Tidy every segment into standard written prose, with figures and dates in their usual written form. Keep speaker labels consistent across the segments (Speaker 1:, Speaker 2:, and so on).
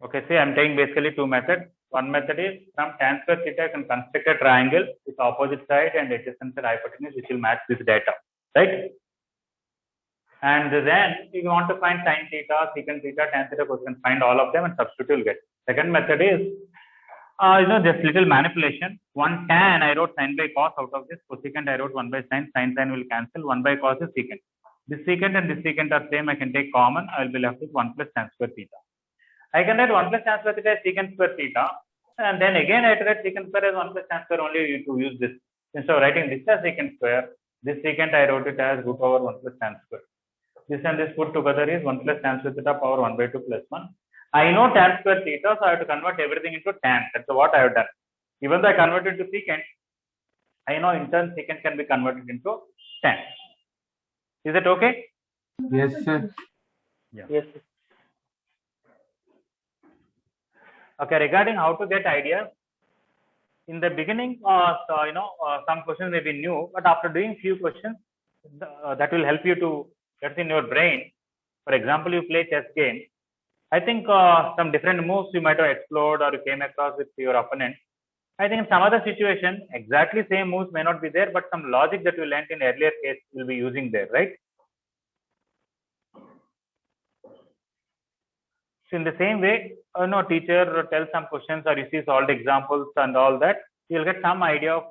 Speaker 1: Okay, see, I'm taking basically two methods. One method is from tan square theta, you can construct a triangle with opposite side and adjacent side hypotenuse, which will match this data, right? And then if you want to find sin theta, secant theta, tan theta, you can find all of them and substitute, you'll get. Second method is, just little manipulation. One tan, I wrote sin by cos out of this. Cosecant, I wrote 1 by sin. Sin will cancel. 1 by cos is secant. This secant and this secant are same. I can take common. I will be left with 1 plus tan square theta. I can write 1 plus tan square theta as secant square theta. And then again, I write secant square as 1 plus tan square only to use this. Instead of writing this as secant square, this secant I wrote it as root over 1 plus tan square. This and this put together is 1 plus tan square theta power 1 by 2 plus 1. I know tan square theta, so I have to convert everything into tan. That's what I have done. Even though I converted to secant, I know in turn secant can be converted into tan. Is it okay?
Speaker 2: Yes, sir.
Speaker 1: Yeah. Yes. Okay, regarding how to get ideas, in the beginning, some questions may be new, but after doing few questions, that will help you to get in your brain. For example, you play chess game. I think some different moves you might have explored or you came across with your opponent. I think in some other situation, exactly same moves may not be there, but some logic that you learned in earlier case will be using there, right? So in the same way, teacher tells some questions or you see solved examples and all that, you'll get some idea of,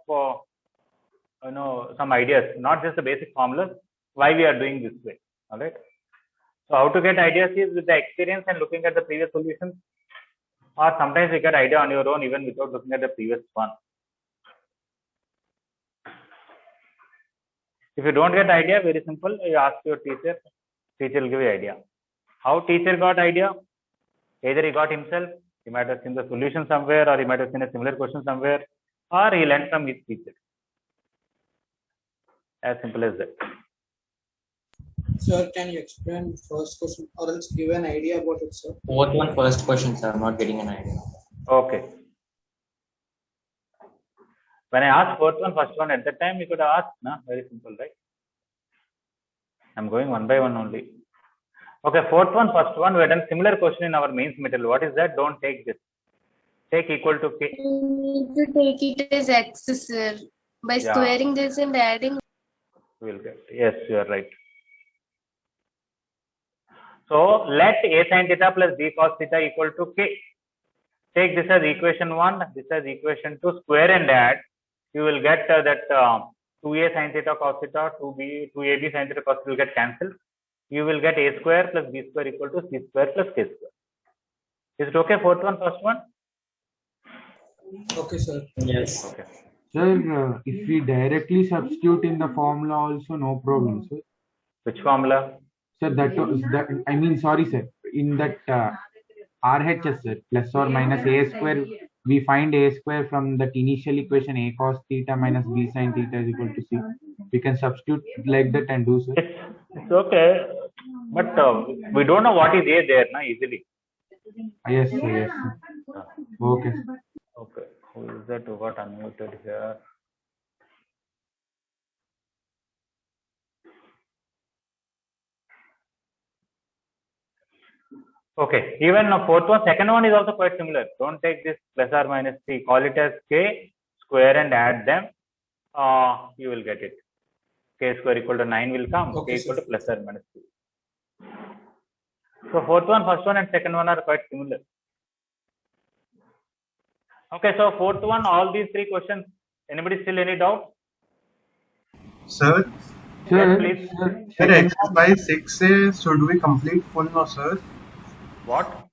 Speaker 1: some ideas, not just the basic formulas, why we are doing this way, all right? So how to get ideas is with the experience and looking at the previous solutions, or sometimes you get idea on your own even without looking at the previous one. If you don't get idea, very simple, you ask your teacher, teacher will give you idea. How teacher got idea? Either he got himself, he might have seen the solution somewhere, or he might have seen a similar question somewhere, or he learned from his teacher. As simple as that.
Speaker 3: Sir, can you explain first question or else give an idea about it, sir?
Speaker 4: Both one first question, sir. I'm not getting an idea.
Speaker 1: Okay. When I asked fourth one, first one, at that time you could ask, very simple, right? I'm going one by one only. Okay, fourth one, first one, we have done similar question in our mains material. What is that? Don't take this. Take equal to k.
Speaker 5: You need to take it as x, sir. By squaring this and adding.
Speaker 1: We'll get. Yes, you are right. So let a sin theta plus b cos theta equal to k. Take this as equation 1, this as equation 2, square and add. You will get that 2a sin theta cos theta, 2ab sin theta cos theta will get cancelled. You will get a square plus b square equal to c square plus k square. Is it okay? Fourth one, first one?
Speaker 3: Okay, sir.
Speaker 4: Yes.
Speaker 1: Okay.
Speaker 2: Sir, if we directly substitute in the formula also, no problem, sir.
Speaker 1: Which formula?
Speaker 2: Sir, sorry, sir. In that RHS, sir, plus or minus a square, we find a square from that initial equation a cos theta minus b sin theta is equal to c. We can substitute like that and do, sir.
Speaker 1: It's okay, but we don't know what is a there, easily.
Speaker 2: Yes, sir. Yes, sir. Okay.
Speaker 1: Okay. Who is that who got unmuted here? Okay, even fourth one, second one is also quite similar. Don't take this plus or minus 3, call it as k square and add them. You will get it. K square equal to 9 will come,
Speaker 3: okay,
Speaker 1: k equal to plus or minus 3. So fourth one, first one and second one are quite similar. Okay, so fourth one, all these three questions, anybody still any doubt?
Speaker 6: Sir?
Speaker 2: Sir,
Speaker 1: please.
Speaker 6: Sir, exercise 6A, should we complete full no, sir?
Speaker 1: What?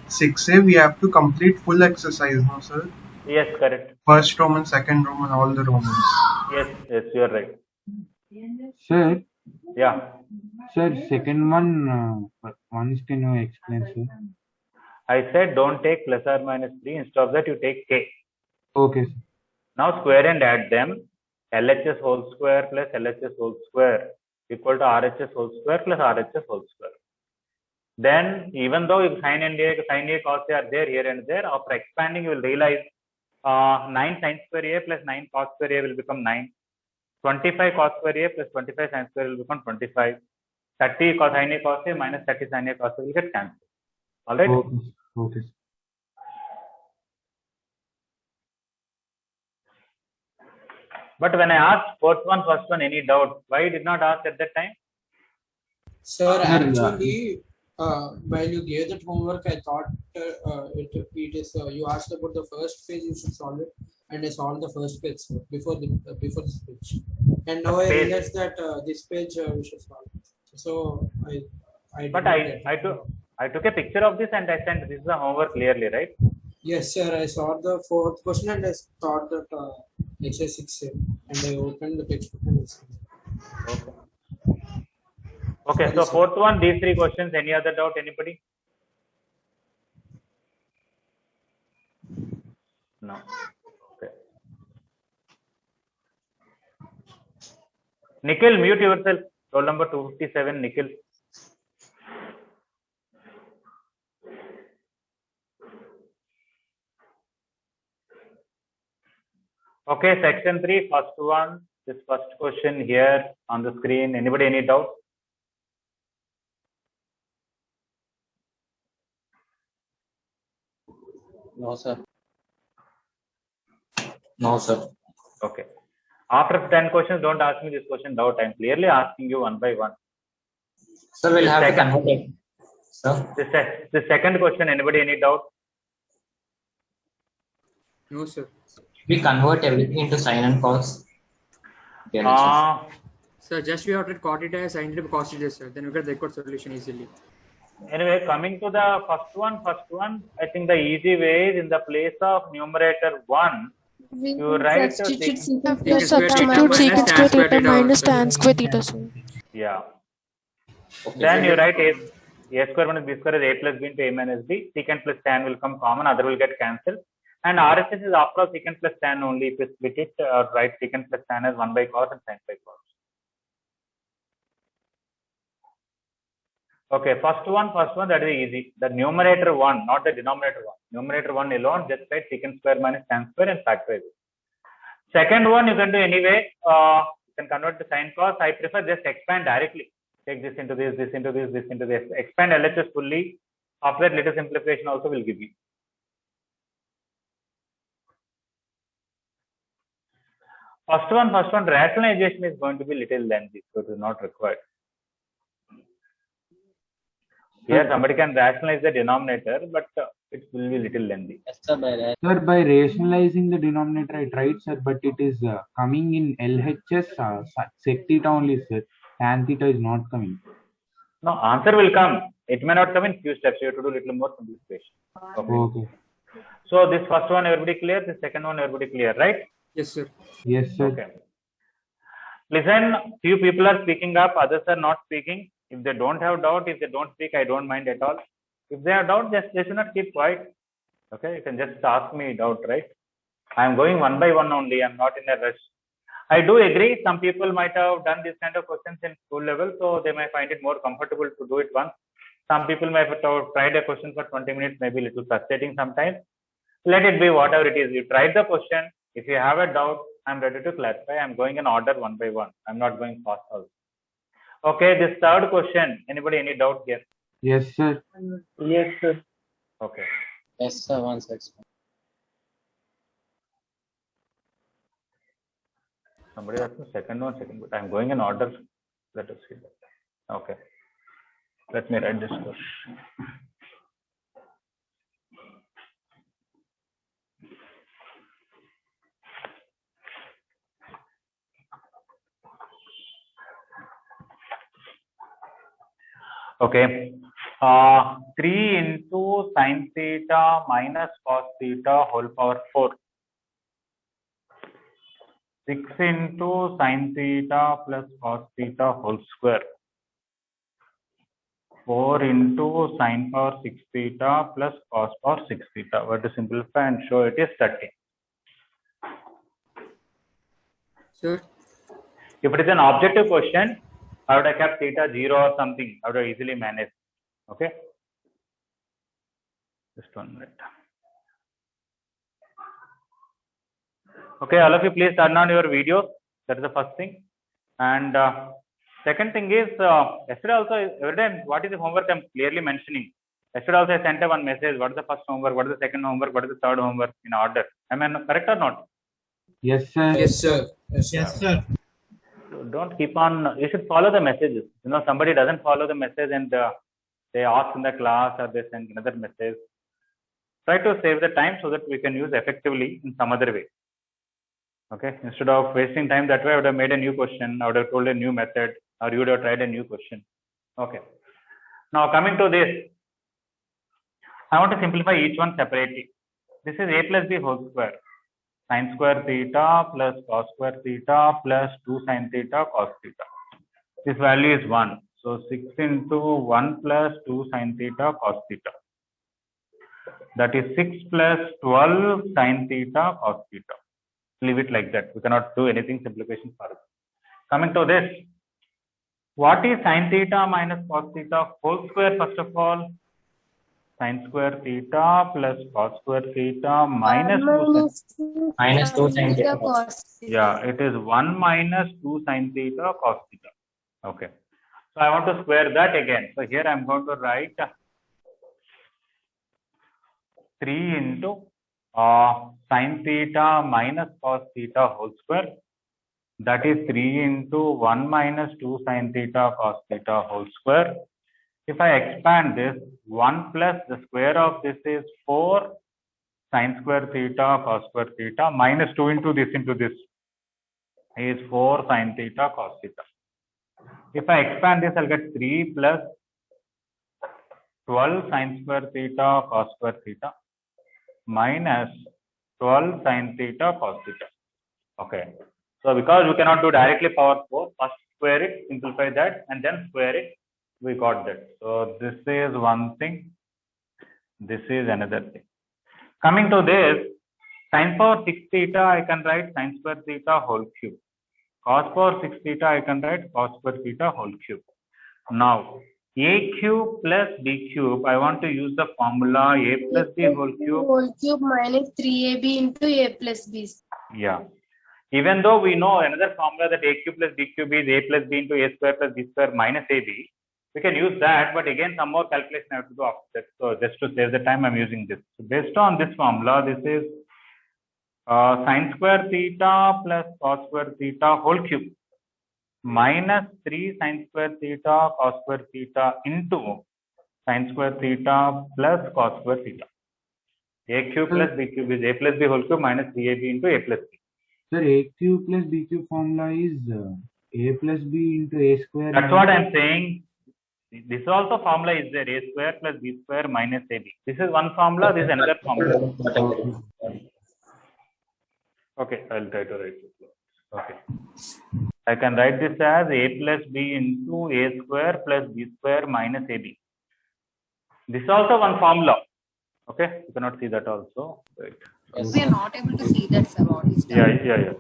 Speaker 6: 6A, we have to complete full exercise, no, sir?
Speaker 1: Yes, correct.
Speaker 6: First Roman, second Roman, all the Romans.
Speaker 1: Yes, you are right.
Speaker 2: Sir.
Speaker 1: Yeah.
Speaker 2: Sir, second one, once can you explain, sir?
Speaker 1: I said don't take plus or minus 3. Instead of that, you take k.
Speaker 2: Okay, sir.
Speaker 1: Now square and add them. LHS whole square plus LHS whole square equal to RHS whole square plus RHS whole square. Then, even though sin A, cos A are there here and there, after expanding, you will realize 9 sin square A plus 9 cos square A will become 9. 25 cos square A plus 25 sin square will become 25. 30 cos sin A cos A minus 30 sin A cos A will get cancelled. All right.
Speaker 2: Okay. Okay.
Speaker 1: But when I asked first one, any doubt? Why you did not ask at that time?
Speaker 3: Sir,
Speaker 2: Sir,
Speaker 3: actually, while you gave that homework, I thought it is you asked about the first page, you should solve it, and I solved the first page, sir, before this page, and now I
Speaker 1: Page.
Speaker 3: realized that this page we should solve. So I did
Speaker 1: But
Speaker 3: not get it.
Speaker 1: I took a picture of this and I sent this is the homework clearly, right?
Speaker 3: Yes, sir. I saw the fourth question and I thought that exercise 6 and I opened the textbook and I saw it.
Speaker 1: Okay. Okay,
Speaker 3: Sorry,
Speaker 1: so
Speaker 3: sir.
Speaker 1: fourth one, these three questions. Any other doubt? Anybody? No. Okay. Nikhil, mute yourself. Roll number 257, Nikhil. Okay, section 3, first one. This first question here on the screen. Anybody, any doubt?
Speaker 4: No, sir. No, sir.
Speaker 1: Okay. After 10 questions, don't ask me this question doubt. I'm clearly asking you one by one.
Speaker 4: Sir, we'll have to
Speaker 1: Second.
Speaker 4: convert it. Sir,
Speaker 1: The second question, anybody, any doubt?
Speaker 3: No, sir.
Speaker 4: we convert everything into sine and cos. Okay,
Speaker 7: So just we have to cot it as sine theta cos theta, sir. Then we get the record solution easily.
Speaker 1: Anyway, coming to the first one, I think the easy way is in the place of numerator 1,
Speaker 5: We
Speaker 1: you write
Speaker 5: substitute
Speaker 1: secant-
Speaker 5: secant
Speaker 7: Secant
Speaker 5: square
Speaker 7: square
Speaker 5: theta
Speaker 7: theta
Speaker 5: minus
Speaker 7: minus
Speaker 5: tan
Speaker 7: tan
Speaker 5: square
Speaker 7: square
Speaker 5: theta
Speaker 7: theta
Speaker 5: minus
Speaker 7: also.
Speaker 5: tan square theta.
Speaker 1: Yeah.
Speaker 4: Okay,
Speaker 1: Then
Speaker 4: so
Speaker 1: you write a square minus b square is a plus b into a minus b. Secant plus tan will come common, other will get cancelled. And RHS is after all secant plus tan only. If you split it, write secant plus tan as 1 by cos and sin by cos. Okay, first one, that is easy. The numerator 1, not the denominator 1. Numerator 1 alone, just write secant square minus tan square and factorize it. Second one, you can do anyway. You can convert to sin cos. I prefer just expand directly. Take this into this, this into this, this into this. Expand LHS fully. After that, little simplification also will give you. First one, rationalization is going to be little lengthy, so it is not required. Here, somebody can rationalize the denominator, but it will be little lengthy.
Speaker 4: yes, sir, by that.
Speaker 2: Sir, by rationalizing the denominator, I tried, sir, but it is coming in LHS sec theta only, sir. Tan theta is not coming.
Speaker 1: No, answer will come. It may not come in few steps. You have to do little more simplification. Okay.
Speaker 2: Okay.
Speaker 1: So this first one, everybody clear? The second one, everybody clear, right?
Speaker 7: Yes, sir.
Speaker 2: Yes, sir.
Speaker 1: Okay. Listen, few people are speaking up, others are not speaking. If they don't have doubt, if they don't speak, I don't mind at all. If they have doubt, just they should not keep quiet. Okay, you can just ask me doubt, right? I am going one by one only. I am not in a rush. I do agree. Some people might have done this kind of questions in school level, so they might find it more comfortable to do it once. Some people might have tried a question for 20 minutes, maybe a little frustrating sometimes. Let it be whatever it is. You tried the question. If you have a doubt, I'm ready to clarify. I'm going in order one by one. I'm not going fast also. Okay, this third question. Anybody any doubt here?
Speaker 2: Yes, sir.
Speaker 1: Yes, sir. Okay.
Speaker 4: Yes, sir, one second.
Speaker 1: Somebody asked me second one, but I'm going in order. Let us see that. Okay. Let me write this question. Okay. 3 into sin theta minus cos theta whole power 4. 6 into sin theta plus cos theta whole square. 4 into sin power 6 theta plus cos power 6 theta. We have to simplify and show it is 30.
Speaker 7: Sir.
Speaker 1: If it is an objective question, I would have kept theta 0 or something. I would have easily managed. Okay. Just 1 minute. Okay, all of you please turn on your videos. That is the first thing. And second thing is, yesterday also, every time, what is the homework I'm clearly mentioning. Yesterday also I sent one message. What is the first homework? What is the second homework? What is the third homework in order? Am I correct or not?
Speaker 2: Yes, sir.
Speaker 3: Yes, sir.
Speaker 6: Yes, sir.
Speaker 1: So don't keep on. You should follow the messages. You know, somebody doesn't follow the message and they ask in the class or they send another message. Try to save the time so that we can use effectively in some other way. Okay, instead of wasting time that way, I would have made a new question. I would have told a new method, or you would have tried a new question. Okay. Now coming to this, I want to simplify each one separately. This is a plus b whole square, sin square theta plus cos square theta plus 2 sin theta cos theta. This value is 1. So 6 into 1 plus 2 sin theta cos theta. That is 6 plus 12 sin theta cos theta. Leave it like that. We cannot do anything simplification further. Coming to this, what is sin theta minus cos theta whole square? First of all, sin square theta plus cos square theta minus 2
Speaker 4: Minus 2 sin theta
Speaker 5: cos theta.
Speaker 1: Yeah, it is 1 minus 2 sin theta cos theta. Okay. So I want to square that again. So here I am going to write 3 into sin theta minus cos theta whole square. That is 3 into 1 minus 2 sin theta cos theta whole square. If I expand this, 1 plus the square of this is 4 sin square theta cos square theta minus 2 into this is 4 sin theta cos theta. If I expand this, I'll get 3 plus 12 sin square theta cos square theta minus 12 sin theta cos theta. Okay. So because we cannot do directly power 4, first square it, simplify that, and then square it. We got that. So this is one thing. This is another thing. Coming to this, sin power 6 theta, I can write sin square theta whole cube. Cos power 6 theta, I can write cos square theta whole cube. Now, a cube plus b cube, I want to use the formula a plus b whole cube.
Speaker 5: Whole cube minus 3ab into a plus b.
Speaker 1: Yeah. Even though we know another formula that a cube plus b cube is a plus b into a square plus b square minus ab, we can use that, but again some more calculation I have to do after that. So just to save the time, I'm using this. So based on this formula, this is sin square theta plus cos square theta whole cube minus 3 sin square theta cos square theta into sin square theta plus cos square theta. A cube plus b cube is a plus b whole cube minus 3ab into a plus b.
Speaker 2: Sir, a cube plus b cube formula is a plus b into a square.
Speaker 1: That's what I'm saying. This also formula is there, a square plus b square minus ab. This is one formula, this is another formula. Okay, I'll try to write it. Okay. I can write this as a plus b into a square plus b square minus ab. This is also one formula. Okay, you cannot see that also. Right.
Speaker 8: We are not able to see that, sir. What is that?
Speaker 1: Yeah.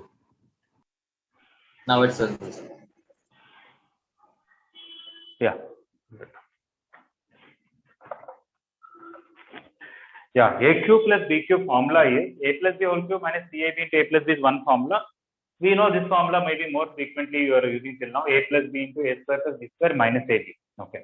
Speaker 4: Now it's
Speaker 1: Yeah. Yeah, a cube plus b cube formula is a plus b whole cube minus 3ab into a plus b is one formula. We know this formula maybe more frequently you are using till now, a plus b into a square plus b square minus ab. Okay.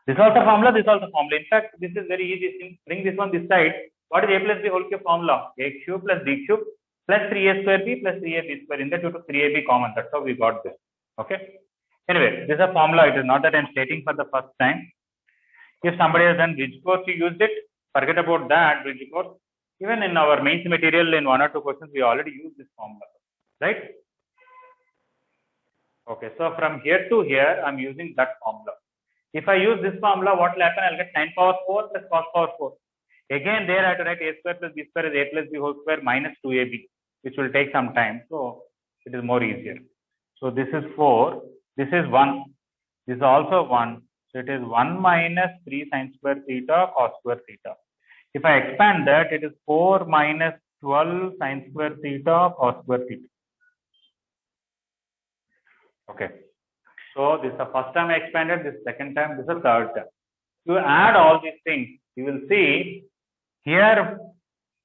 Speaker 1: This is also formula, this is also formula. In fact, this is very easy. Bring this one this side. What is a plus b whole cube formula? A cube plus b cube plus 3a square b plus 3ab square. In that you took 3ab common. That's how we got this. Okay. Anyway, this is a formula. It is not that I am stating for the first time. If somebody has done bridge course, you used it. Forget about that bridge course. Even in our mains material, in 1 or 2 questions, we already used this formula, right? Okay, so from here to here, I'm using that formula. If I use this formula, what will happen? I'll get sin power 4 plus cos power 4. Again, there I have to write a square plus b square is a plus b whole square minus 2ab, which will take some time. So it is more easier. So this is 4. This is 1. This is also 1. So it is 1 minus 3 sin square theta cos square theta. If I expand that, it is 4 minus 12 sin square theta cos square theta. Okay. So this is the first time I expanded, this second time, this is the third time. You add all these things, you will see here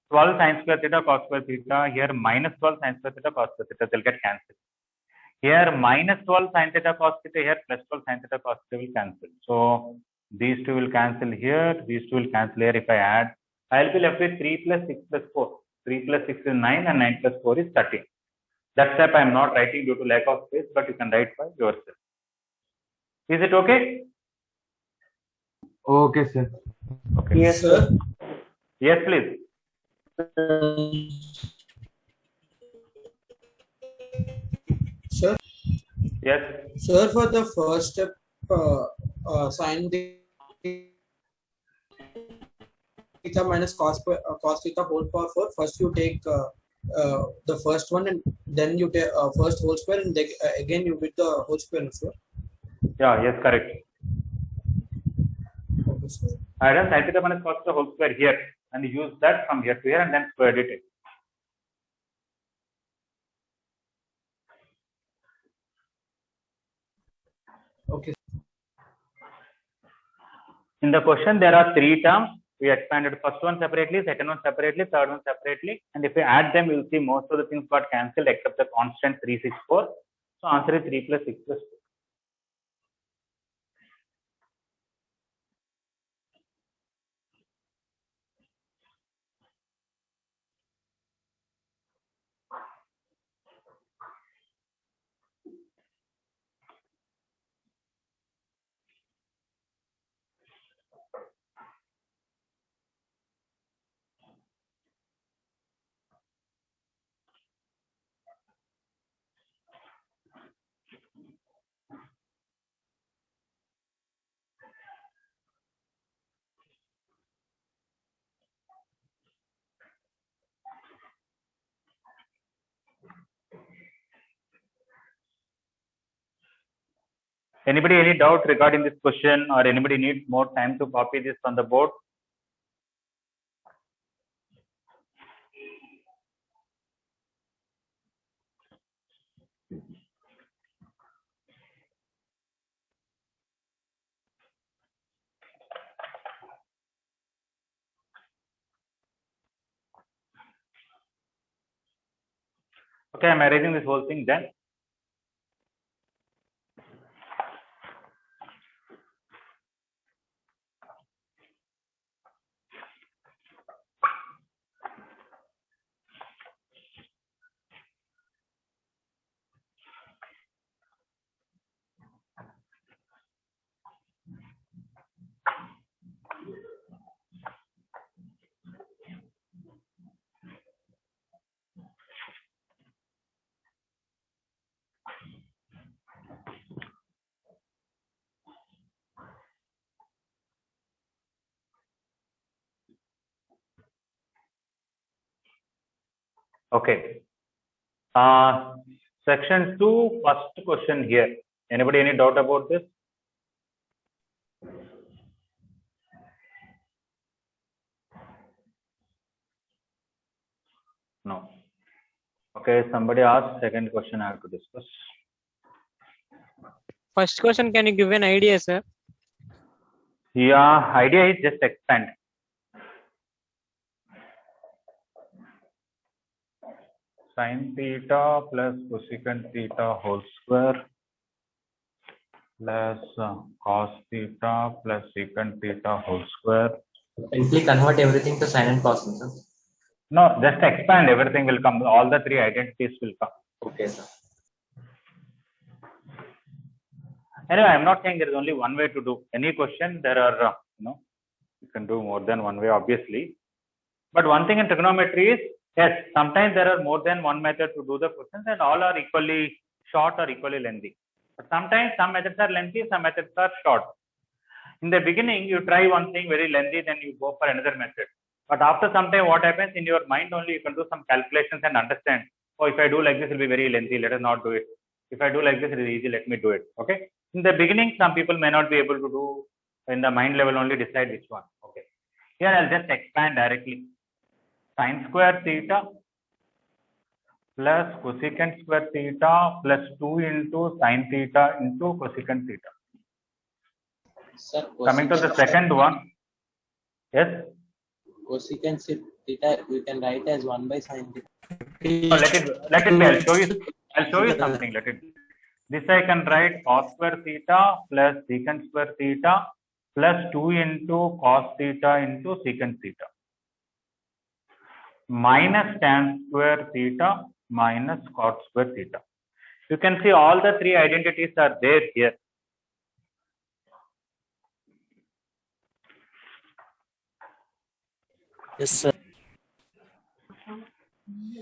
Speaker 1: 12 sin square theta cos square theta, here minus 12 sin square theta cos square theta, they'll get cancelled. Here minus 12 sin theta cos theta, here plus 12 sin theta cos theta will cancel. So These two will cancel here. These two will cancel here. If I add, I'll be left with 3 plus 6 plus 4. 3 plus 6 is 9 and 9 plus 4 is 13. That step I am not writing due to lack of space, but you can write by yourself. Is it okay?
Speaker 2: Okay, sir.
Speaker 1: Okay.
Speaker 3: Yes, sir.
Speaker 1: Yes, please.
Speaker 3: Sir,
Speaker 1: Yes.
Speaker 3: sir, for the first step, sin theta minus cos theta whole power 4. First you take the first one and then you take first whole square and then, again you with the whole square. Sir.
Speaker 1: Yeah, yes, correct.
Speaker 3: Okay, sir.
Speaker 1: I done sin theta minus cos theta whole square here and use that from here to here and then squared it.
Speaker 3: Okay.
Speaker 1: In the question, there are 3 terms. We expanded first one separately, second one separately, third one separately. And if we add them, you will see most of the things got cancelled except the constant 364. So answer is 3 plus 6 plus 4. Anybody any doubt regarding this question, or anybody needs more time to copy this on the board? Okay, I'm erasing this whole thing then. Okay. Section 2, first question here. Anybody any doubt about this? No. Okay, somebody asked second question I have to discuss.
Speaker 9: First question, can you give an idea, sir?
Speaker 1: Yeah, idea is just expand. Sin theta plus cosecant theta whole square plus cos theta plus secant theta whole square.
Speaker 4: Simply convert everything to sin and cos, sir.
Speaker 1: No, just expand, everything will come. All the 3 identities will come.
Speaker 4: Okay, sir.
Speaker 1: Anyway, I'm not saying there is only one way to do any question. There are, you can do more than one way, obviously. But one thing in trigonometry is, yes, sometimes there are more than one method to do the questions and all are equally short or equally lengthy. But sometimes some methods are lengthy, some methods are short. In the beginning, you try one thing very lengthy, then you go for another method. But after some time, what happens in your mind only, you can do some calculations and understand, oh, if I do like this, it will be very lengthy, let us not do it. If I do like this, it is easy, let me do it. Okay. In the beginning, some people may not be able to do in the mind level only decide which one. Okay. Here I'll just expand directly. Sin square theta plus cosecant square theta plus 2 into sin theta into cosecant theta.
Speaker 10: Sir,
Speaker 1: Coming to the second one. Yes.
Speaker 10: Cosecant theta we can write as 1 by sin theta.
Speaker 1: So let it be. I'll show you something. Let it be. This I can write cos square theta plus secant square theta plus 2 into cos theta into secant theta minus tan square theta minus cot square theta. You can see all the three identities are there here.
Speaker 10: Yes, sir.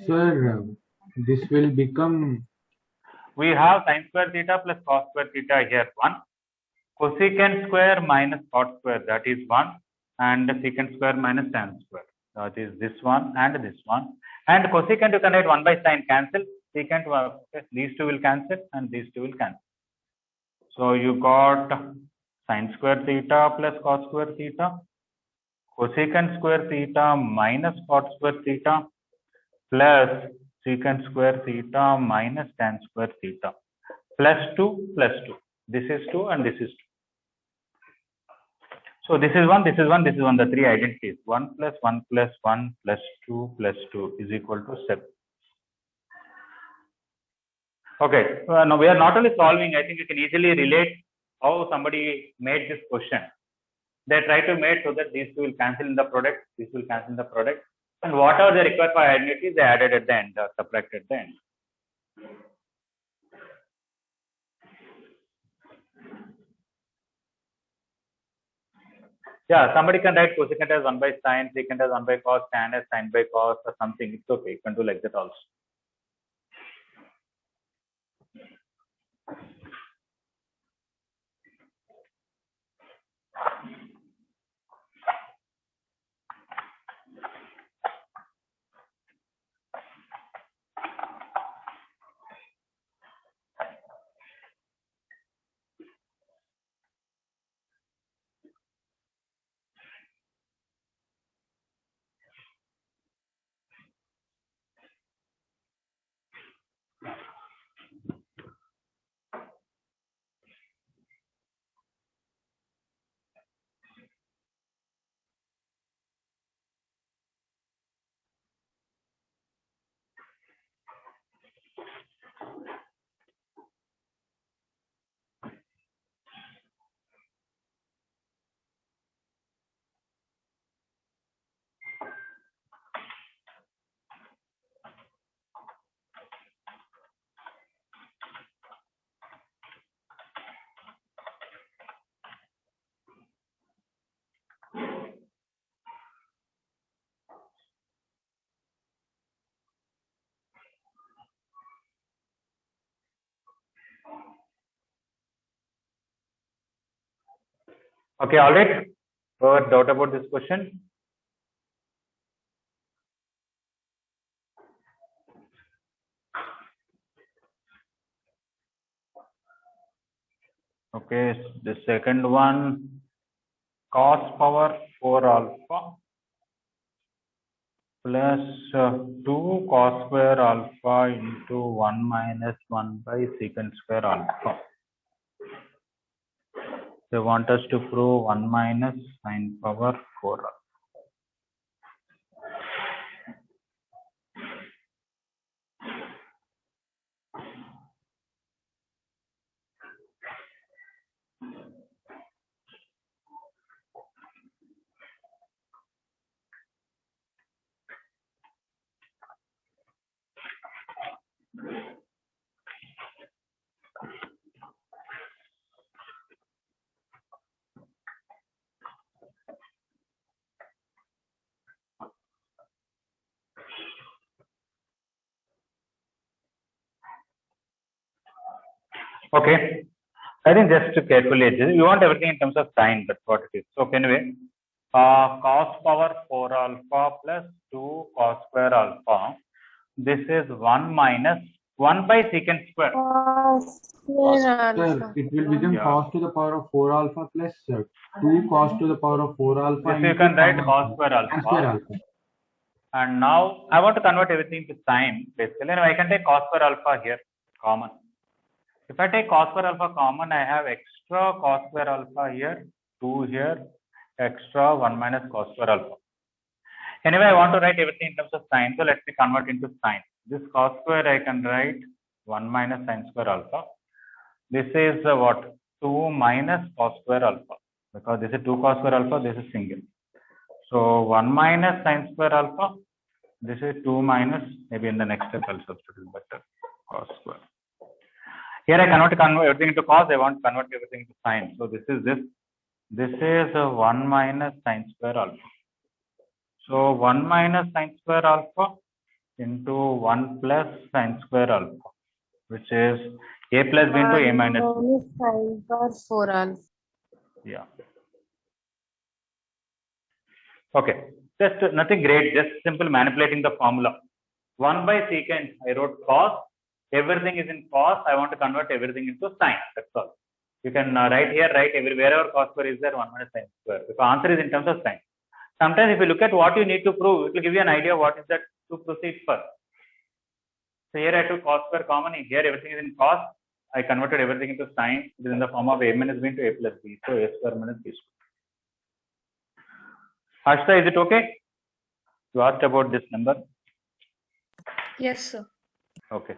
Speaker 2: Sir, this will become.
Speaker 1: We have sin square theta plus cos square theta here 1. Cosecant square minus cot square, that is 1. And secant square minus tan square, that is this one and this one. And cosecant you can write 1 by sin, cancel. Secant, these two will cancel and these two will cancel. So you got sin square theta plus cos square theta, cosecant square theta minus cot square theta plus secant square theta minus tan square theta plus 2 plus 2. This is 2 and this is 2. So this is 1, this is 1, this is 1, the three identities. 1 plus 1 plus 1 plus 2 plus 2 is equal to 7. Okay, now we are not only solving, I think you can easily relate how somebody made this question. They try to make so that these two will cancel in the product, this will cancel in the product, and whatever they require for identities, they added at the end, subtracted at the end. Yeah, somebody can write cosecant as 1 by sin, secant as 1 by cos, tan as sin by cos or something. It's okay, you can do like that also. Okay, all right. What doubt about this question? Okay, the second one, cos power 4 alpha plus 2 cos square alpha into 1 minus 1 by secant square alpha. They want us to prove 1 minus sin power 4 alpha. Okay, I think just to carefully adjust, you want everything in terms of sign, that's what it is. So anyway, cos power 4 alpha plus 2 cos square alpha. This is 1 minus 1 by secant square.
Speaker 2: Sir, it will become cos to the power of 4 alpha plus 2 cos to the power of 4 alpha.
Speaker 1: This you can write cos square alpha. And now I want to convert everything to sine basically. And I can take cos square alpha here common. If I take cos square alpha common, I have extra cos square alpha here, 2 here, extra 1 minus cos square alpha. Anyway, I want to write everything in terms of sine. So let me convert into sine. This cos square I can write 1 minus sin square alpha. This is what? 2 minus cos square alpha. because this is 2 cos square alpha, this is single. So 1 minus sin square alpha, this is 2 minus, maybe in the next step I'll substitute better, cos square. Here I cannot convert everything into cos, I want to convert everything to sin. So this is 1 minus sin square alpha. So 1 minus sin square alpha into 1 plus sin square alpha, which is a plus b into a minus b.
Speaker 5: Sin power 4 alpha.
Speaker 1: Yeah. Okay. Just nothing great, just simple manipulating the formula. 1 by secant, I wrote cos. Everything is in cos. I want to convert everything into sin. That's all. You can write here, write wherever cos square is there, 1 minus sin square. The answer is in terms of sin. Sometimes if you look at what you need to prove, it will give you an idea what is that to proceed first. So here I took cos square common. Here everything is in cos. I converted everything into sin. It is in the form of a minus b into a plus b. So a square minus b square. Harshita, is it okay? You asked about this number.
Speaker 8: Yes, sir.
Speaker 1: Okay.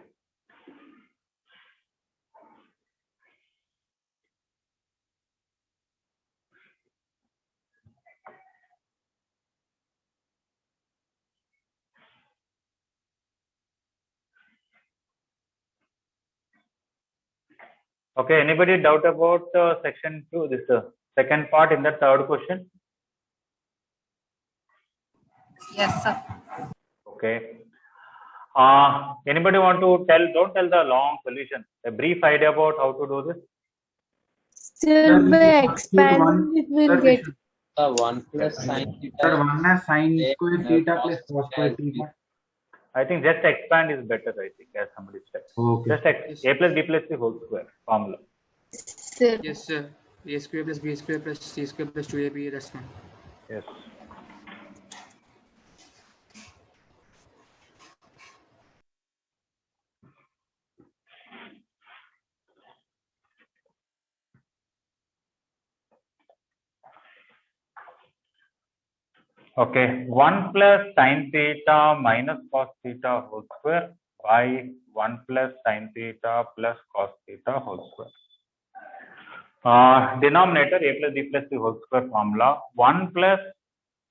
Speaker 1: Okay, anybody doubt about section 2, this second part in the third question?
Speaker 8: Yes, sir.
Speaker 1: Okay. Anybody want to don't tell the long solution, a brief idea about how to do this?
Speaker 5: Still by expanding it will get
Speaker 10: 1 plus sin theta.
Speaker 2: Sir, 1 as sin square theta plus cos square theta.
Speaker 1: I think just expand is better, I think, as somebody said.
Speaker 2: Okay.
Speaker 1: Just a plus b plus c whole square formula.
Speaker 5: sir.
Speaker 7: Yes, sir. A square plus b square plus c square plus 2ab. That's fine.
Speaker 1: Yes. Okay, 1 plus sin theta minus cos theta whole square by 1 plus sin theta plus cos theta whole square. Denominator a plus b plus c whole square formula, 1 plus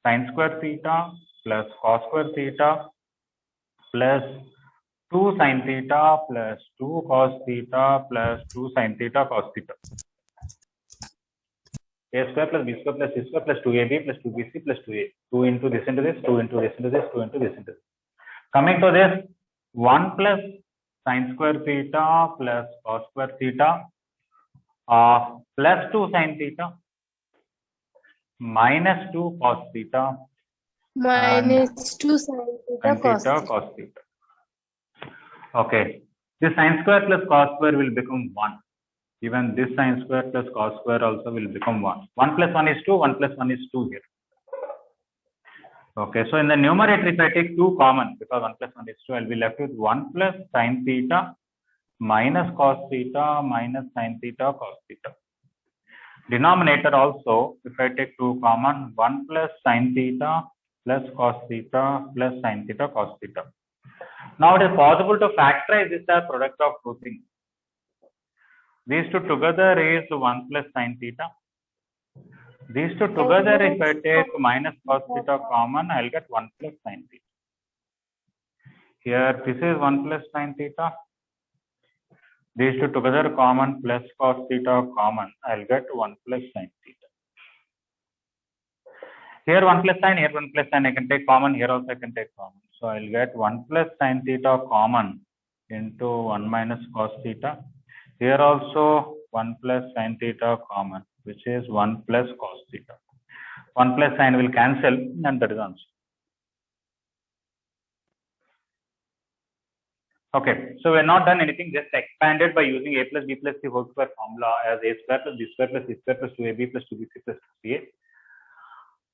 Speaker 1: sin square theta plus cos square theta plus 2 sin theta plus 2 cos theta plus 2 sin theta cos theta. A square plus b square plus c square plus 2ab plus 2bc plus 2a. 2 into this into this, 2 into this into this, 2 into this into this. Coming to this, 1 plus sin square theta plus cos square theta plus 2 sin theta minus 2 cos theta
Speaker 5: Minus 2 sin theta cos theta.
Speaker 1: cos theta. Okay, this sin square plus cos square will become 1. Even this sin square plus cos square also will become 1. 1 plus 1 is 2, 1 plus 1 is 2 here. Okay, so in the numerator, if I take 2 common, because 1 plus 1 is 2, I'll be left with 1 plus sin theta minus cos theta minus sin theta cos theta. Denominator also, if I take 2 common, 1 plus sin theta plus cos theta plus sin theta cos theta. Now it is possible to factorize this as product of two things. These two together is 1 plus sin theta. These two together, if I take minus cos theta common, I'll get 1 plus sin theta. Here, this is 1 plus sin theta. These two together common plus cos theta common, I'll get 1 plus sin theta. Here 1 plus sin, here 1 plus sin, I can take common, here also I can take common. So I'll get 1 plus sin theta common into 1 minus cos theta. Here also 1 plus sin theta common, which is 1 plus cos theta. 1 plus sin will cancel, and that is answer. Okay, so we have not done anything, just expanded by using a plus b plus c whole square formula as a square plus b square plus c square plus 2ab plus 2bc plus 2ca.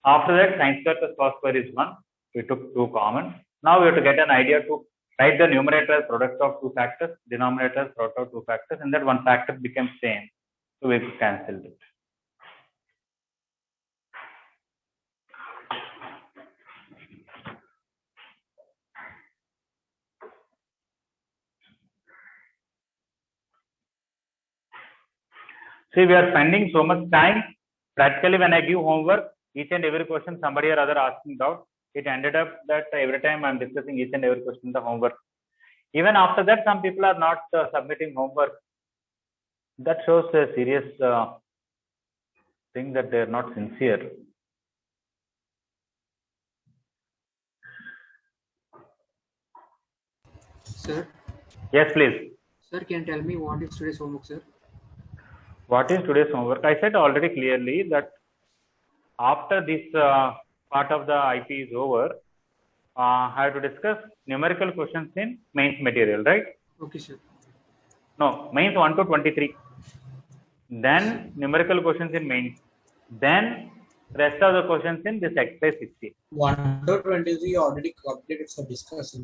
Speaker 1: After that, sin square plus cos square is 1. We took 2 common. Now we have to get an idea to write the numerator as product of 2 factors, denominator as product of 2 factors, and that one factor becomes same. So we cancelled it. See, we are spending so much time practically when I give homework, each and every question somebody or other asking doubt, it ended up that every time I'm discussing each and every question in the homework. Even after that, some people are not submitting homework. That shows a serious thing that they are not sincere.
Speaker 7: Sir,
Speaker 1: Yes, please.
Speaker 7: sir, can you tell me what is today's homework, sir?
Speaker 1: What is today's homework? I said already clearly that after this part of the IP is over, I have to discuss numerical questions in mains material, right?
Speaker 7: Okay, sir.
Speaker 1: No, mains 1 to 23. Then numerical questions in mains. Then rest of the questions in this exercise 60.
Speaker 3: 1 to 23 already completed for discussion.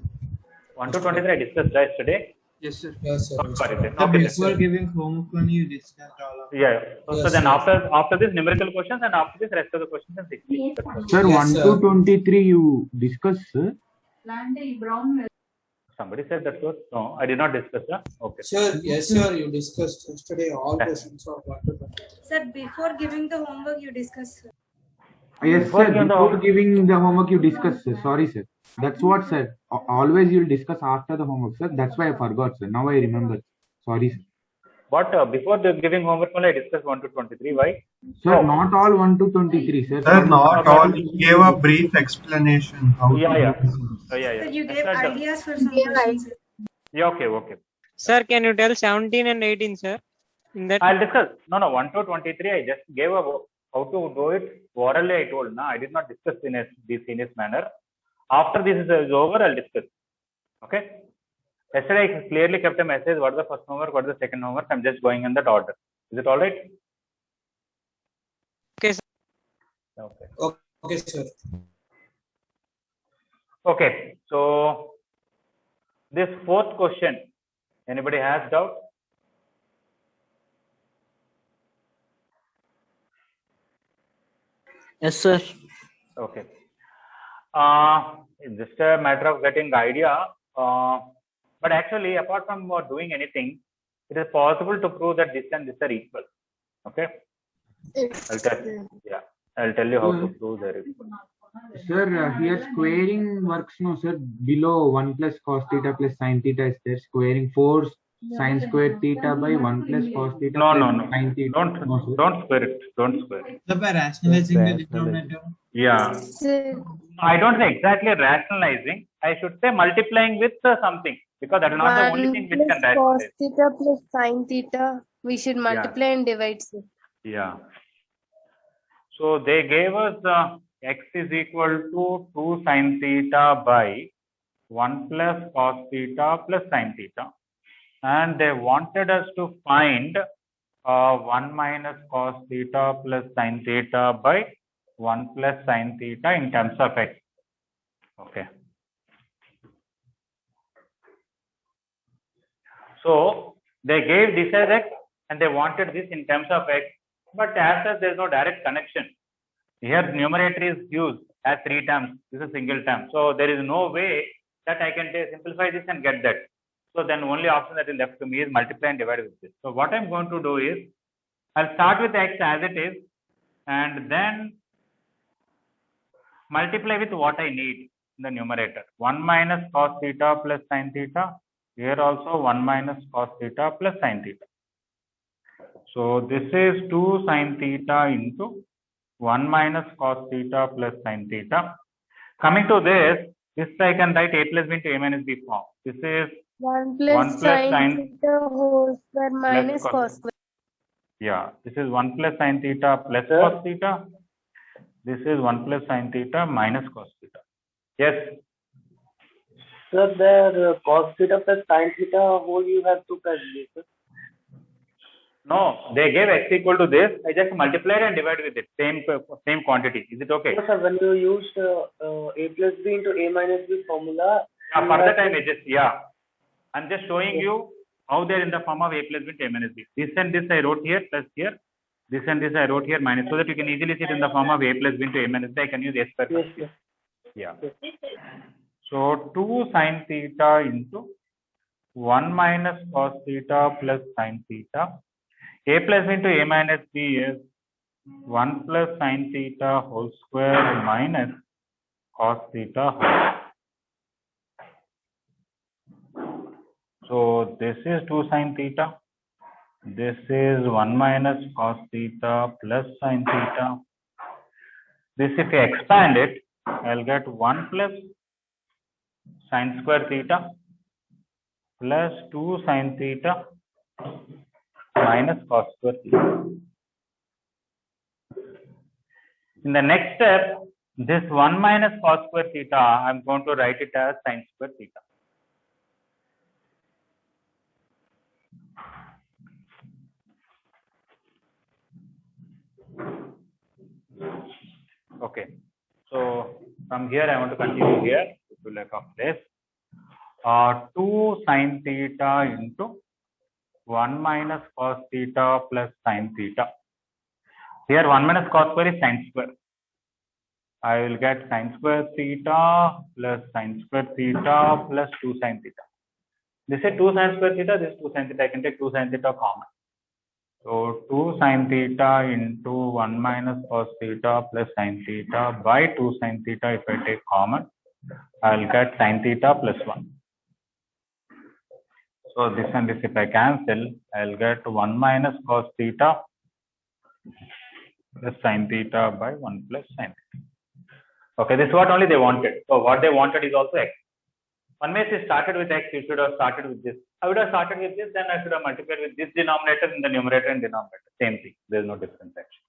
Speaker 1: 1 to 23 I discussed yesterday.
Speaker 7: Yes, sir.
Speaker 3: Yes, sir.
Speaker 1: Sorry,
Speaker 3: Yes,
Speaker 1: okay,
Speaker 3: before
Speaker 1: sir.
Speaker 6: Giving homework when you discussed all of
Speaker 1: Yeah. So
Speaker 3: Yes,
Speaker 1: then
Speaker 3: sir.
Speaker 1: after this numerical questions and after this rest of the questions in 60. That's all.
Speaker 2: Sir,
Speaker 3: Yes,
Speaker 2: 1
Speaker 3: sir.
Speaker 2: to 23 you discuss, sir.
Speaker 1: Somebody said that was no, I did not discuss. Okay.
Speaker 3: Sir, yes, sir. You discussed yesterday all questions of 1 to 23.
Speaker 8: Sir, before giving the homework, you discuss. Sir.
Speaker 2: Yes,
Speaker 1: Before
Speaker 2: sir.
Speaker 1: giving the
Speaker 2: Before giving the homework, you discuss, sir. Sorry, sir. That's what, sir. Always you'll discuss after the homework, sir. That's why I forgot, sir. Now I remember. Sorry, sir.
Speaker 1: But before the giving homework only I discussed 1 to 23. Why?
Speaker 2: Sir,
Speaker 1: Oh.
Speaker 2: not all 1 to 23, sir.
Speaker 6: Sir, not
Speaker 1: Okay.
Speaker 6: all. He gave a brief explanation how
Speaker 1: Yeah,
Speaker 6: to
Speaker 1: yeah.
Speaker 6: do this.
Speaker 1: Yeah.
Speaker 8: Sir, you
Speaker 1: I
Speaker 8: gave
Speaker 1: said,
Speaker 8: ideas for some questions.
Speaker 1: yeah, okay.
Speaker 9: Sir, can you tell 17 and 18, sir? In that
Speaker 1: I'll discuss. No, 1 to 23. I just gave a how to do it orally. I told. I did not discuss in in this manner. After this is over, I'll discuss. Okay. Yesterday I clearly kept a message. What is the first homework? What is the second homework? I'm just going in that order. Is it all right?
Speaker 9: okay, sir.
Speaker 1: Okay.
Speaker 3: Okay, sir.
Speaker 1: Okay. So this fourth question. Anybody has doubt?
Speaker 10: Yes, sir.
Speaker 1: Okay. It's just a matter of getting idea. But actually, apart from doing anything, it is possible to prove that this and this are equal. Okay. I'll tell you how to prove that.
Speaker 2: Sir, here squaring works, no, sir. Below 1 plus cos theta plus sin theta is there. Squaring 4 sin square theta by 1 plus cos theta
Speaker 1: No.
Speaker 2: plus sin theta.
Speaker 1: Don't square it. Don't square it.
Speaker 6: Sir, by rationalizing the denominator.
Speaker 1: Yeah.
Speaker 5: Sir,
Speaker 1: I don't say exactly rationalizing. I should say multiplying with something, because that is not the only
Speaker 5: 1
Speaker 1: thing which
Speaker 5: plus
Speaker 1: can
Speaker 5: cos
Speaker 1: rationalize.
Speaker 5: theta plus sin theta. We should multiply and divide, sir.
Speaker 1: Yeah. So they gave us x is equal to 2 sin theta by 1 plus cos theta plus sin theta. And they wanted us to find 1 minus cos theta plus sin theta by 1 plus sin theta in terms of x. Okay. So they gave this as x and they wanted this in terms of x, but as such there is no direct connection. Here numerator is used as 3 terms. This is a single term. So there is no way that I can simplify this and get that. So then only option that is left to me is multiply and divide with this. So what I'm going to do is I'll start with x as it is and then multiply with what I need in the numerator. 1 minus cos theta plus sin theta. Here also 1 minus cos theta plus sin theta. So this is 2 sin theta into 1 minus cos theta plus sin theta. Coming to this I can write a plus b into a minus b form. This is
Speaker 5: 1 plus sin theta whole square minus cos square.
Speaker 1: Yeah, this is 1 plus sin theta plus cos theta. This is 1 plus sin theta minus cos theta. Yes.
Speaker 10: Sir, there cos theta plus sin theta whole you have to calculate, sir.
Speaker 1: No, they gave x equal to this. I just multiplied and divided with it. Same quantity. Is it okay?
Speaker 10: No, sir, when you used a plus b into a minus b formula.
Speaker 1: Yeah, for that time I'm just showing you how they're in the form of a plus b into a minus b. This and this I wrote here plus here. This and this I wrote here minus, so that you can easily see it in the form of a plus b into a minus b. I can use a square.
Speaker 10: Yes, sir.
Speaker 1: Yeah. So 2 sin theta into 1 minus cos theta plus sin theta. A plus b into a minus b is 1 plus sin theta whole square minus cos theta whole. So this is 2 sin theta. This is 1 minus cos theta plus sin theta. This, if I expand it, I'll get 1 plus sin square theta plus 2 sin theta minus cos square theta. In the next step, this 1 minus cos square theta, I'm going to write it as sin square theta. Okay, so from here I want to continue here to like of this 2 sin theta into 1 minus cos theta plus sin theta. Here 1 minus cos square is sin square. I will get sin square theta plus sin square theta plus 2 sin theta. This is 2 sin square theta, this is 2 sin theta. I can take 2 sin theta common. So 2 sin theta into 1 minus cos theta plus sin theta by 2 sin theta. If I take common, I will get sin theta plus 1. So this and this if I cancel, I will get 1 minus cos theta plus sin theta by 1 plus sin theta. Okay, this is what only they wanted. So what they wanted is also x. One may say started with x, you should have started with this. I would have started with this, then I should have multiplied with this denominator in the numerator and denominator. Same thing. There is no difference actually.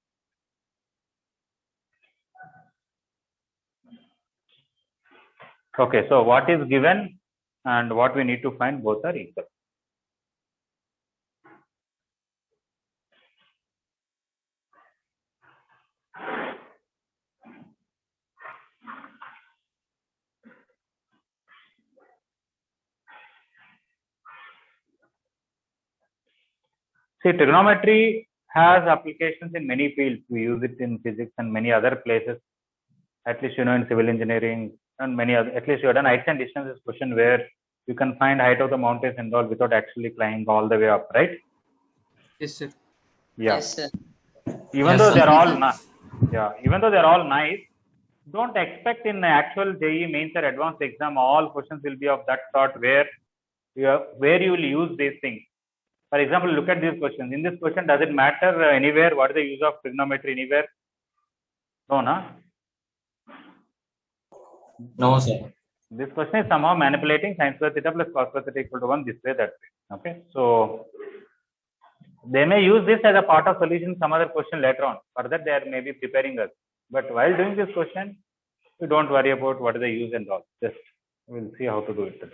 Speaker 1: Okay, so what is given and what we need to find, both are equal. See, trigonometry has applications in many fields. We use it in physics and many other places. At least, in civil engineering and many other, at least you have done heights and distances question where you can find height of the mountains and all without actually climbing all the way up, right?
Speaker 7: Yes, sir.
Speaker 1: Yeah.
Speaker 4: Yes, sir.
Speaker 1: Even though they're all even though they're all nice, don't expect in the actual JEE mains or advanced exam all questions will be of that sort where you will use these things. For example, look at these questions. In this question, does it matter anywhere? What is the use of trigonometry anywhere? No, na?
Speaker 4: No, sir.
Speaker 1: This question is somehow manipulating sin square theta plus cos square theta equal to 1 this way, that way. Okay, so they may use this as a part of solution some other question later on. For that, they are maybe preparing us. But while doing this question, we don't worry about what is the use and all. Just we'll see how to do it.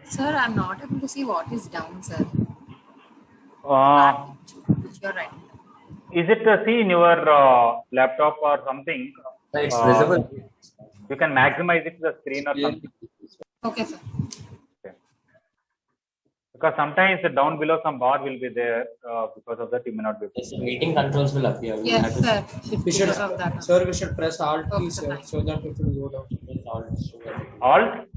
Speaker 11: Sir, I'm not able to see what is down, sir. Which you're writing.
Speaker 1: Is it see in your laptop or something?
Speaker 4: It's visible.
Speaker 1: You can maximize it to the screen or something.
Speaker 11: Okay, sir.
Speaker 1: Okay. Because sometimes down below some bar will be there because of that you may not be able to.
Speaker 4: Yes, meeting controls will appear.
Speaker 11: Yes, sir.
Speaker 3: We should,
Speaker 11: Because of that.
Speaker 3: sir, we should press Alt key,
Speaker 11: Okay,
Speaker 3: sir,
Speaker 11: fine.
Speaker 3: so that it will go down.
Speaker 1: Alt?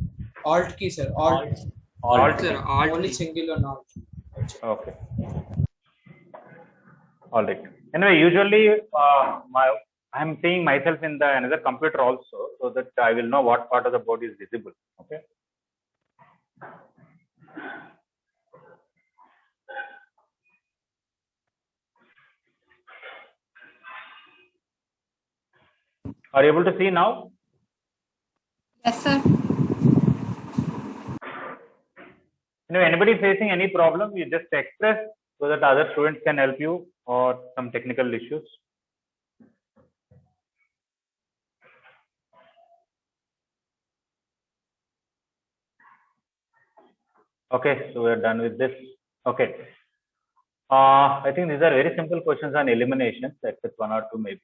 Speaker 3: Alt key, sir. Alt.
Speaker 1: Alt.
Speaker 7: Sir, alt
Speaker 3: Only
Speaker 7: key.
Speaker 3: single and Alt.
Speaker 1: Okay. All right. Anyway, usually I'm seeing myself in the another computer also, so that I will know what part of the board is visible. Okay. Are you able to see now?
Speaker 11: Yes, sir.
Speaker 1: Anybody facing any problem, you just express so that other students can help you or some technical issues. Okay, so we're done with this. Okay. I think these are very simple questions on eliminations, except one or two maybe.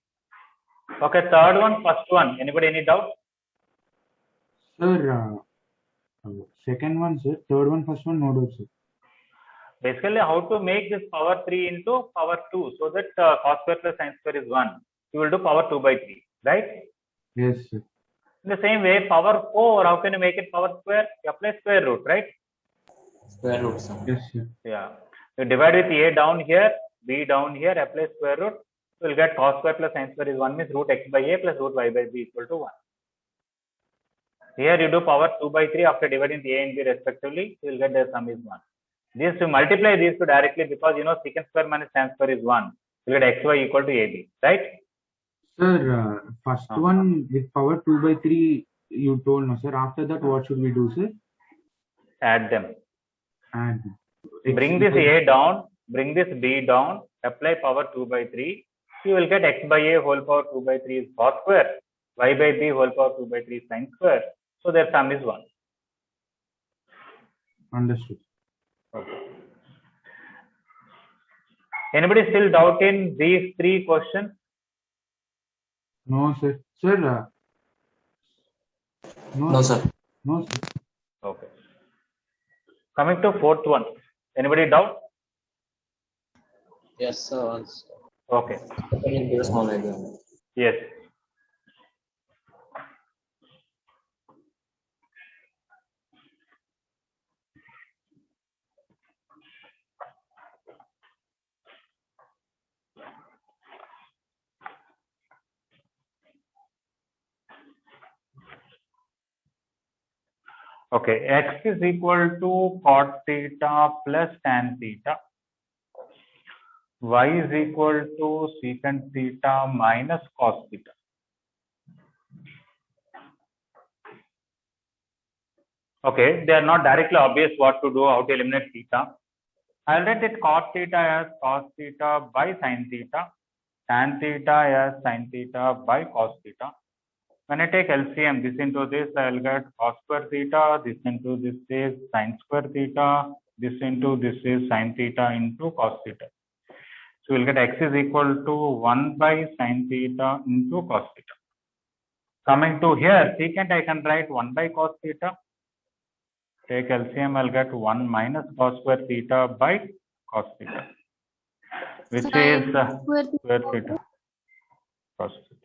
Speaker 1: Okay, third one, first one. Anybody any doubt?
Speaker 2: Sir, second one, sir. Third one, first one, no doubt, sir.
Speaker 1: Basically, how to make this power 3 into power 2 so that cos square plus sin square is 1. You will do power 2 by 3, right?
Speaker 2: Yes, sir.
Speaker 1: In the same way, power 4, how can you make it power square? You apply square root, right?
Speaker 4: Square root, sir.
Speaker 2: Yes, sir.
Speaker 1: Yeah. You divide with a down here, b down here, apply square root, you will get cos square plus sin square is 1 means root x by a plus root y by b equal to 1. Here you do power 2 by 3 after dividing the a and b respectively, you will get the sum is 1. These to multiply these two directly because you know secant square minus tan square is 1. You will get xy equal to ab, right?
Speaker 2: Sir, first one with power 2 by 3 you told no, sir. After that, what should we do, sir?
Speaker 1: Add them.
Speaker 2: And
Speaker 1: Bring this a down, bring this b down, apply power 2 by 3. You will get x by a whole power 2 by 3 is cos square, y by b whole power 2 by 3 is sin square. So their sum is 1.
Speaker 2: Understood.
Speaker 1: Okay. Anybody still doubt in these three questions?
Speaker 2: No, sir. Sir,
Speaker 4: No, sir.
Speaker 2: No, sir.
Speaker 1: Okay. Coming to fourth one. Anybody doubt?
Speaker 10: Yes, sir.
Speaker 1: Okay.
Speaker 4: Can you give a small idea?
Speaker 1: Yes. Okay, x is equal to cot theta plus tan theta. Y is equal to secant theta minus cos theta. Okay, they are not directly obvious what to do, how to eliminate theta. I'll write it cot theta as cos theta by sin theta, tan theta as sin theta by cos theta. When I take LCM, this into this, I will get cos square theta, this into this is sin square theta, this into this is sin theta into cos theta. So we'll get x is equal to 1 by sin theta into cos theta. Coming to here, secant I can write 1 by cos theta. Take LCM, I'll get 1 minus cos square theta by cos theta, which is square theta cos theta.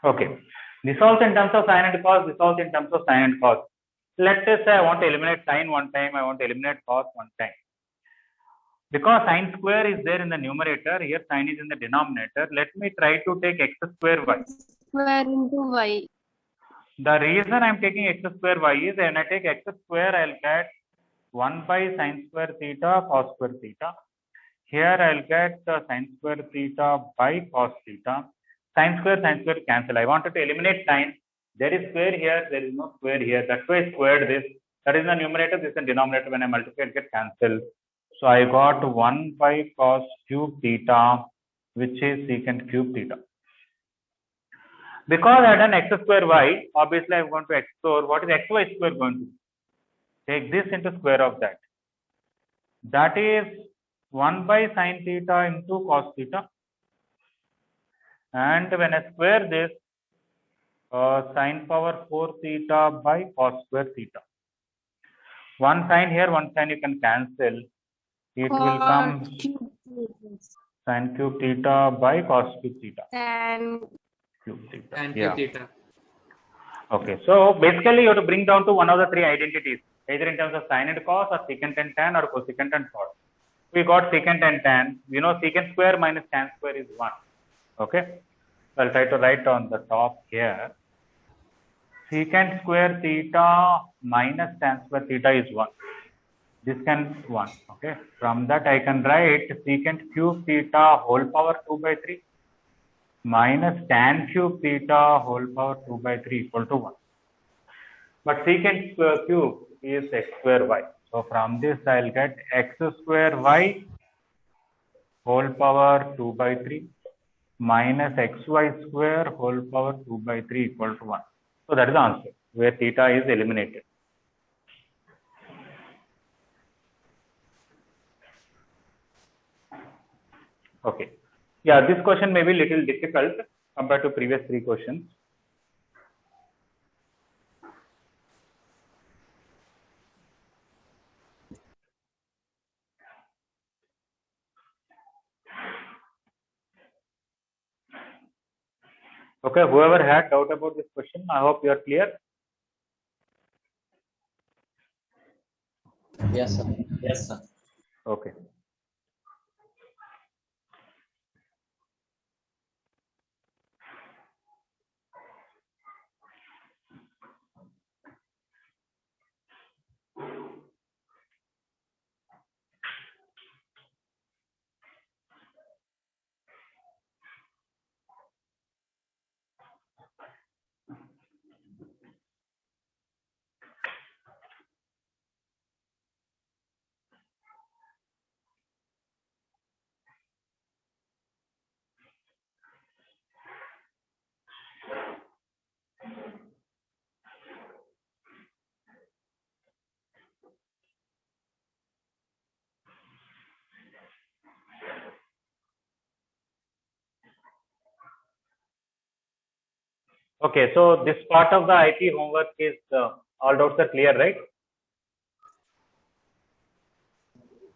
Speaker 1: Okay. This also in terms of sin and cos, this also in terms of sin and cos. Let's say I want to eliminate sin one time, I want to eliminate cos one time. Because sin square is there in the numerator, here sin is in the denominator, let me try to take x square y.
Speaker 5: Square into y.
Speaker 1: The reason I am taking x square y is when I take x square, I will get 1 by sin square theta cos square theta. Here I will get sin square theta by cos theta. Sin square cancel. I wanted to eliminate sin. There is square here, there is no square here. That's why I squared this. That is the numerator, this is the denominator. When I multiply, it gets cancelled. So I got 1 by cos cube theta, which is secant cube theta. Because I have done x square y, obviously I am going to explore what is xy square going to be. Take this into square of that. That is 1 by sin theta into cos theta. And when I square this, sin power 4 theta by cos square theta. One sign here, one sign you can cancel. It will come sin cube theta by cos cube theta.
Speaker 5: Tan
Speaker 1: Cube theta.
Speaker 7: Tan
Speaker 1: Yeah.
Speaker 7: cube theta.
Speaker 1: Okay, so basically you have to bring down to one of the three identities, either in terms of sin and cos or secant and tan or cosecant and cos. We got secant and tan. You know secant square minus tan square is 1. Okay, so I'll try to write on the top here. Secant square theta minus tan square theta is 1. This can 1. Okay, from that I can write secant cube theta whole power 2 by 3 minus tan cube theta whole power 2 by 3 equal to 1. But secant square cube is x square y. So from this I'll get x square y whole power 2 by 3 minus xy square whole power 2 by 3 equal to 1. So that is the answer where theta is eliminated. Okay. Yeah, this question may be little difficult compared to previous three questions. Okay, whoever had doubt about this question, I hope you are clear.
Speaker 10: Yes, sir.
Speaker 4: Yes, sir.
Speaker 1: Okay. Okay, so this part of the IP homework is all doubts are clear, right?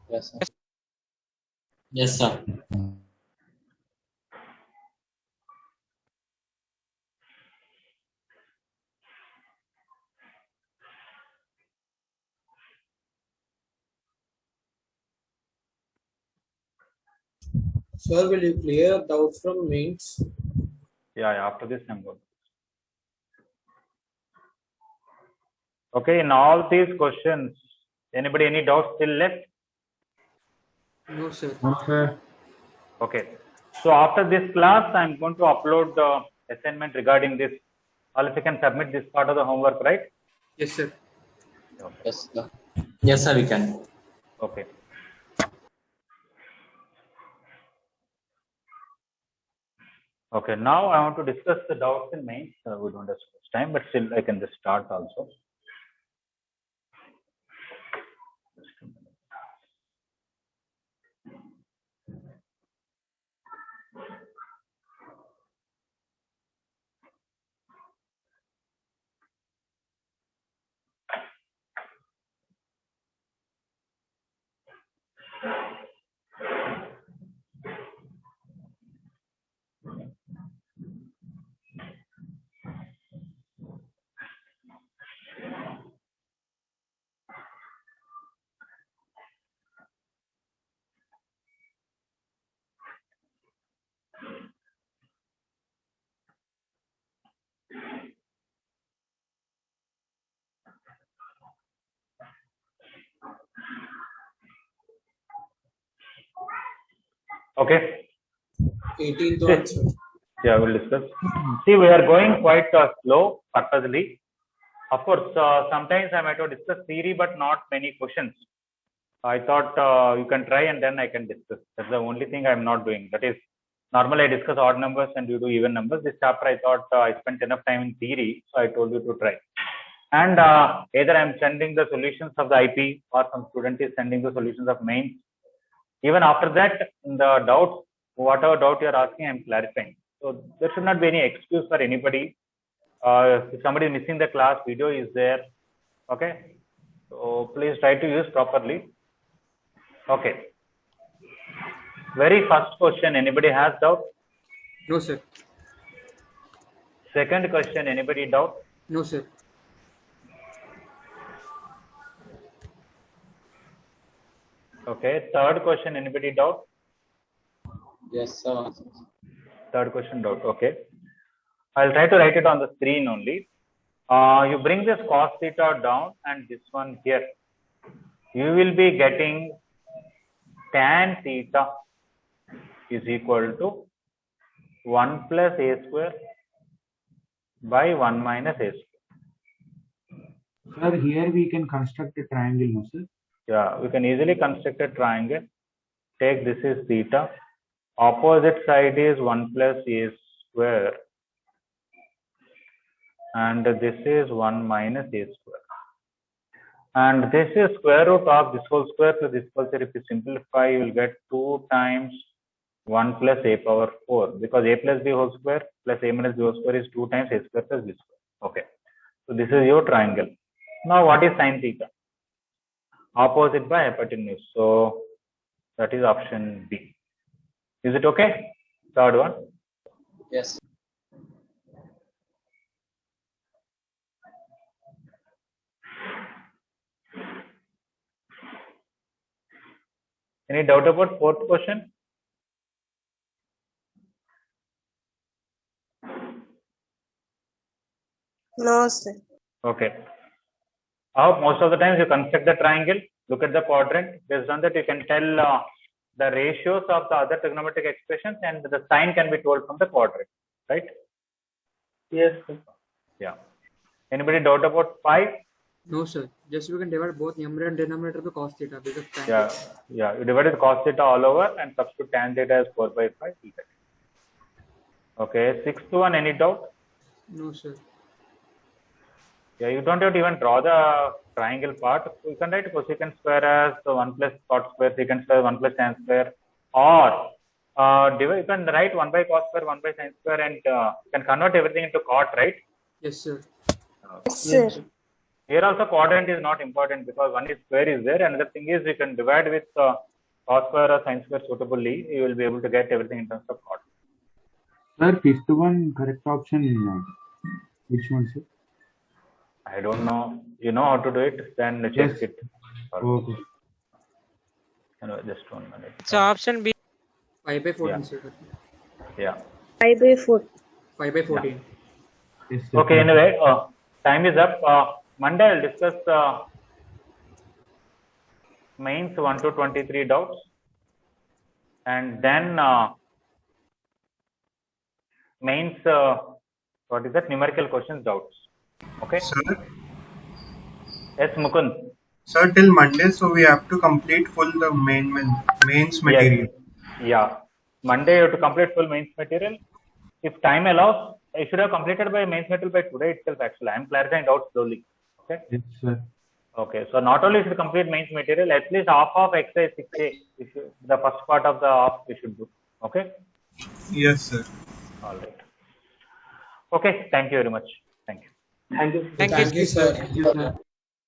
Speaker 4: Yes, sir. Yes, sir.
Speaker 3: Sir, will you clear doubts from mains?
Speaker 1: Yeah, after this I'm going. Okay, in all these questions, anybody any doubts still left?
Speaker 7: No, sir.
Speaker 2: Okay.
Speaker 1: Okay. So after this class, I'm going to upload the assignment regarding this. All of you can submit this part of the homework, right?
Speaker 7: Yes, sir.
Speaker 4: Yes, sir. Yes, sir, we can.
Speaker 1: Okay. Okay, now I want to discuss the doubts in mains. We don't have so much time, but still I can just start also. Okay.
Speaker 3: 18th
Speaker 1: Yes.
Speaker 3: answer.
Speaker 1: Yeah, we'll discuss. See, we are going quite slow purposely. Of course, sometimes I might have discussed theory, but not many questions. I thought you can try and then I can discuss. That's the only thing I'm not doing. That is, normally I discuss odd numbers and you do even numbers. This chapter I thought I spent enough time in theory, so I told you to try. And either I'm sending the solutions of the IP or some student is sending the solutions of mains. Even after that, the doubts, whatever doubt you're asking, I'm clarifying. So there should not be any excuse for anybody. If somebody is missing the class, video is there. Okay. So please try to use properly. Okay. Very first question, anybody has doubt?
Speaker 7: No, sir.
Speaker 1: Second question, anybody doubt?
Speaker 7: No, sir.
Speaker 1: Okay. Third question, anybody doubt?
Speaker 4: Yes, sir.
Speaker 1: Third question doubt. Okay. I'll try to write it on the screen only. You bring this cos theta down and this one here. You will be getting tan theta is equal to 1 plus a square by 1 minus a square.
Speaker 2: Sir, here we can construct a triangle, no, sir?
Speaker 1: Yeah, we can easily construct a triangle. Take this is theta. Opposite side is 1 plus a square. And this is 1 minus a square. And this is square root of this whole square plus this whole square. If you simplify, you will get 2 times 1 plus a power 4. Because a plus b whole square plus a minus b whole square is 2 times a square plus b square. Okay. So this is your triangle. Now what is sine theta? Opposite by hypotenuse. So that is option B. Is it okay? Third one.
Speaker 4: Yes.
Speaker 1: Any doubt about fourth question?
Speaker 12: No, sir.
Speaker 1: Okay. I hope most of the times you construct the triangle, look at the quadrant. Based on that, you can tell the ratios of the other trigonometric expressions and the sign can be told from the quadrant, right?
Speaker 10: Yes, sir.
Speaker 1: Yeah. Anybody doubt about 5?
Speaker 7: No, sir. Just we can divide both numerator and denominator by cos theta because tan
Speaker 1: Yeah.
Speaker 7: theta.
Speaker 1: Yeah. You divided cos theta all over and substitute tan theta as 4 by 5. Okay. Sixth one, any doubt?
Speaker 7: No, sir.
Speaker 1: Yeah, you don't have to even draw the triangle part. You can write cosecant square as 1 plus cot square, secant square, 1 plus tan square, or You can write 1 by cos square, 1 by sin square, and can convert everything into cot, right?
Speaker 7: Yes, sir.
Speaker 5: Yes, sir.
Speaker 1: Here also quadrant is not important because one is square is there. Another thing is you can divide with cos square or sin square suitably. You will be able to get everything in terms of cot.
Speaker 2: Sir, fifth one, correct option. Which one, sir?
Speaker 1: I don't know. You know how to do it? Then check
Speaker 2: Yes.
Speaker 1: it.
Speaker 2: Okay.
Speaker 1: Just 1 minute.
Speaker 9: So option B.
Speaker 7: 5 by 14,
Speaker 1: Yeah.
Speaker 7: sir.
Speaker 1: Yeah.
Speaker 5: 5 by 4.
Speaker 7: 5 by 14.
Speaker 2: Yes, sir.
Speaker 1: Okay. Anyway, time is up. Monday I'll discuss mains 1 to 23 doubts, and then mains what is that, numerical questions doubts. Okay.
Speaker 6: Sir,
Speaker 1: Yes, Mukund.
Speaker 6: sir, till Monday, so we have to complete full the mains material.
Speaker 1: Yeah. Monday you have to complete full mains material. If time allows, I should have completed by mains material by today itself. Actually, I am clarifying doubts slowly. Okay.
Speaker 2: Yes, sir.
Speaker 1: Okay. So not only should complete mains material, at least half of exercise 6A. The first part of the half we should do. Okay.
Speaker 6: Yes, sir.
Speaker 1: All right. Okay. Thank you very much. Thank you.
Speaker 10: Thank you.
Speaker 9: Thank you.
Speaker 3: Thank you, sir.
Speaker 2: Thank you, sir.